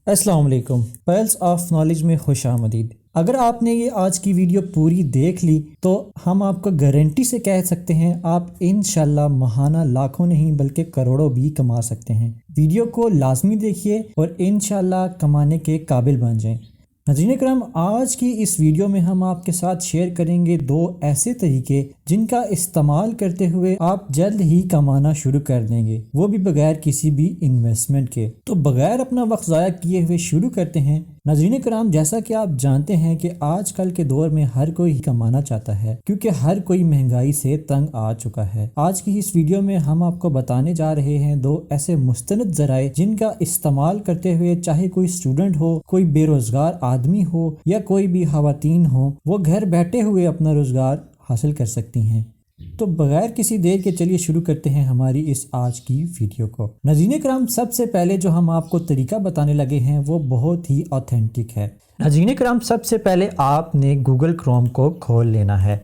السلام علیکم، plus of knowledge میں خوش آمدید۔ اگر آپ نے یہ آج کی ویڈیو پوری دیکھ لی تو ہم آپ کو گارنٹی سے کہہ سکتے ہیں آپ انشاءاللہ ماہانہ لاکھوں نہیں بلکہ کروڑوں بھی کما سکتے ہیں۔ ویڈیو کو لازمی دیکھیے اور انشاءاللہ کمانے کے قابل بن جائیں۔ ناظرین اکرام، آج کی اس ویڈیو میں ہم آپ کے ساتھ شیئر کریں گے 2 ایسے طریقے جن کا استعمال کرتے ہوئے آپ جلد ہی کمانا شروع کر دیں گے، وہ بھی بغیر کسی بھی انویسٹمنٹ کے۔ تو بغیر اپنا وقت ضائع کیے ہوئے شروع کرتے ہیں۔ ناظرین اکرام، جیسا کہ آپ جانتے ہیں کہ آج کل کے دور میں ہر کوئی کمانا چاہتا ہے کیونکہ ہر کوئی مہنگائی سے تنگ آ چکا ہے۔ آج کی اس ویڈیو میں ہم آپ کو بتانے جا رہے ہیں 2 ایسے مستند ذرائع جن کا استعمال کرتے ہوئے چاہے کوئی اسٹوڈنٹ ہو، کوئی بے روزگار آدمی ہو یا کوئی بھی خواتین ہو، وہ گھر بیٹھے ہوئے اپنا روزگار حاصل کر سکتی ہیں۔ تو بغیر کسی دیر کے چلیے شروع کرتے ہیں ہماری اس آج کی ویڈیو کو۔ ناظرین اکرام، سب سے پہلے جو ہم آپ کو طریقہ بتانے لگے ہیں وہ بہت ہی آتھینٹک ہے۔ ناظرین اکرام، سب سے پہلے آپ نے گوگل کروم کو کھول لینا ہے۔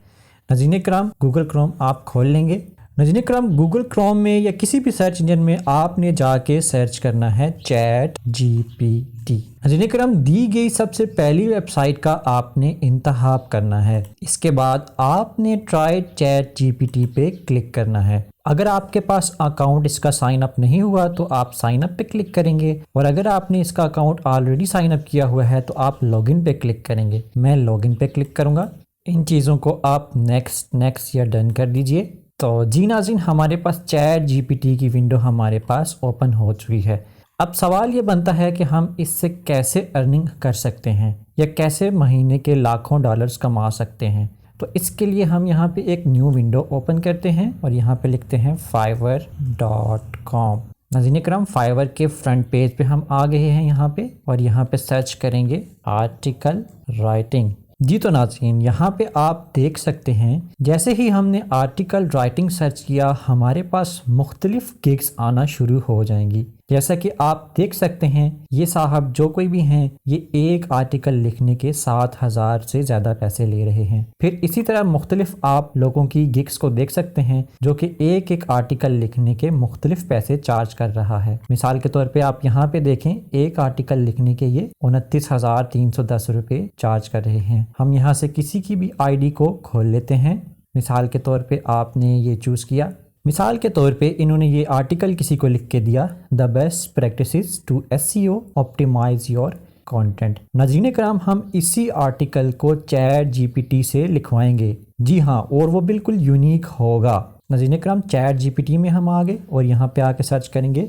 ناظرین اکرام، گوگل کروم آپ کھول لیں گے۔ ناظرین اکرام، گوگل کروم میں یا کسی بھی سرچ انجن میں آپ نے جا کے سرچ کرنا ہے چیٹ جی پی ٹی۔ ناظرین اکرام، دی گئی سب سے پہلی ویب سائٹ کا آپ نے انتخاب کرنا ہے۔ اس کے بعد آپ نے try ChatGPT پہ کلک کرنا ہے۔ اگر آپ کے پاس اکاؤنٹ اس کا سائن اپ نہیں ہوا تو آپ سائن اپ پہ کلک کریں گے، اور اگر آپ نے اس کا اکاؤنٹ آلریڈی سائن اپ کیا ہوا ہے تو آپ لاگ ان پہ کلک کریں گے۔ میں لاگ ان پہ کلک کروں گا۔ ان چیزوں کو آپ نیکسٹ یا ڈن کر دیجئے۔ تو جی ناظرین، ہمارے پاس چیٹ جی پی ٹی کی ونڈو ہمارے پاس اوپن ہو چکی ہے۔ اب سوال یہ بنتا ہے کہ ہم اس سے کیسے ارننگ کر سکتے ہیں یا کیسے مہینے کے لاکھوں ڈالرز کما سکتے ہیں۔ تو اس کے لیے ہم یہاں پہ ایک نیو ونڈو اوپن کرتے ہیں اور یہاں پہ لکھتے ہیں fiverr.com۔ ناظرین اکرام، فائیور کے فرنٹ پیج پہ ہم آ گئے ہیں یہاں پہ، اور یہاں پہ سرچ کریں گے آرٹیکل رائٹنگ۔ جی تو ناظرین، یہاں پہ آپ دیکھ سکتے ہیں جیسے ہی ہم نے آرٹیکل رائٹنگ سرچ کیا ہمارے پاس مختلف گگز آنا شروع ہو جائیں گی۔ جیسا کہ آپ دیکھ سکتے ہیں یہ صاحب جو کوئی بھی ہیں یہ ایک آرٹیکل لکھنے کے 7,000 سے زیادہ پیسے لے رہے ہیں۔ پھر اسی طرح مختلف آپ لوگوں کی گگز کو دیکھ سکتے ہیں جو کہ ایک آرٹیکل لکھنے کے مختلف پیسے چارج کر رہا ہے۔ مثال کے طور پہ آپ یہاں پہ دیکھیں، ایک آرٹیکل لکھنے کے یہ 29,310 روپے چارج کر رہے ہیں۔ ہم یہاں سے کسی کی بھی آئی ڈی کو کھول لیتے ہیں۔ مثال کے طور پہ آپ نے یہ چوز کیا۔ مثال کے طور پہ انہوں نے یہ آرٹیکل کسی کو لکھ کے دیا، the best practices to SEO optimise your content. ناظرین کرام، ہم اسی آرٹیکل کو چیٹ جی پی ٹی سے لکھوائیں گے۔ جی ہاں، اور وہ بالکل یونیک ہوگا۔ ناظرین کرام، چیٹ جی پی ٹی میں ہم آ گئے اور یہاں پہ آ کے سرچ کریں گے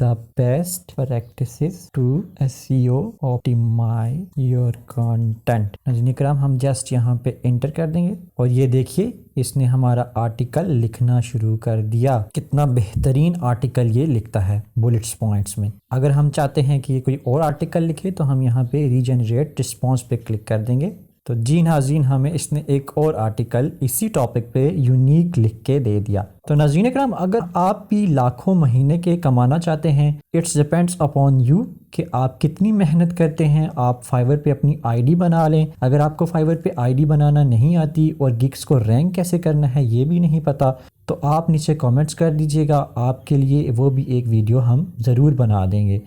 the best practices to SEO optimize your content۔ ناظرین کرام، ہم جسٹ یہاں پہ انٹر کر دیں گے اور یہ دیکھیے اس نے ہمارا آرٹیکل لکھنا شروع کر دیا۔ کتنا بہترین آرٹیکل یہ لکھتا ہے بلٹس پوائنٹس میں۔ اگر ہم چاہتے ہیں کہ یہ کوئی اور آرٹیکل لکھے تو ہم یہاں پہ ریجنریٹ رسپانس پہ کلک کر دیں گے۔ تو جی ناظرین، ہمیں اس نے ایک اور آرٹیکل اسی ٹاپک پہ یونیک لکھ کے دے دیا۔ تو ناظرین اکرام، اگر آپ بھی لاکھوں مہینے کے کمانا چاہتے ہیں، اٹس ڈیپینڈس اپون یو کہ آپ کتنی محنت کرتے ہیں۔ آپ فائیور پہ اپنی آئی ڈی بنا لیں۔ اگر آپ کو فائیور پہ آئی ڈی بنانا نہیں آتی اور گگز کو رینک کیسے کرنا ہے یہ بھی نہیں پتا، تو آپ نیچے کامنٹس کر دیجیے گا، آپ کے لیے وہ بھی ایک ویڈیو ہم ضرور بنا دیں گے۔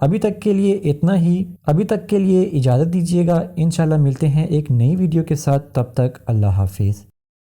ابھی تک کے لیے اتنا ہی۔ ابھی تک کے لیے اجازت دیجیے گا، انشاءاللہ ملتے ہیں ایک نئی ویڈیو کے ساتھ۔ تب تک اللہ حافظ۔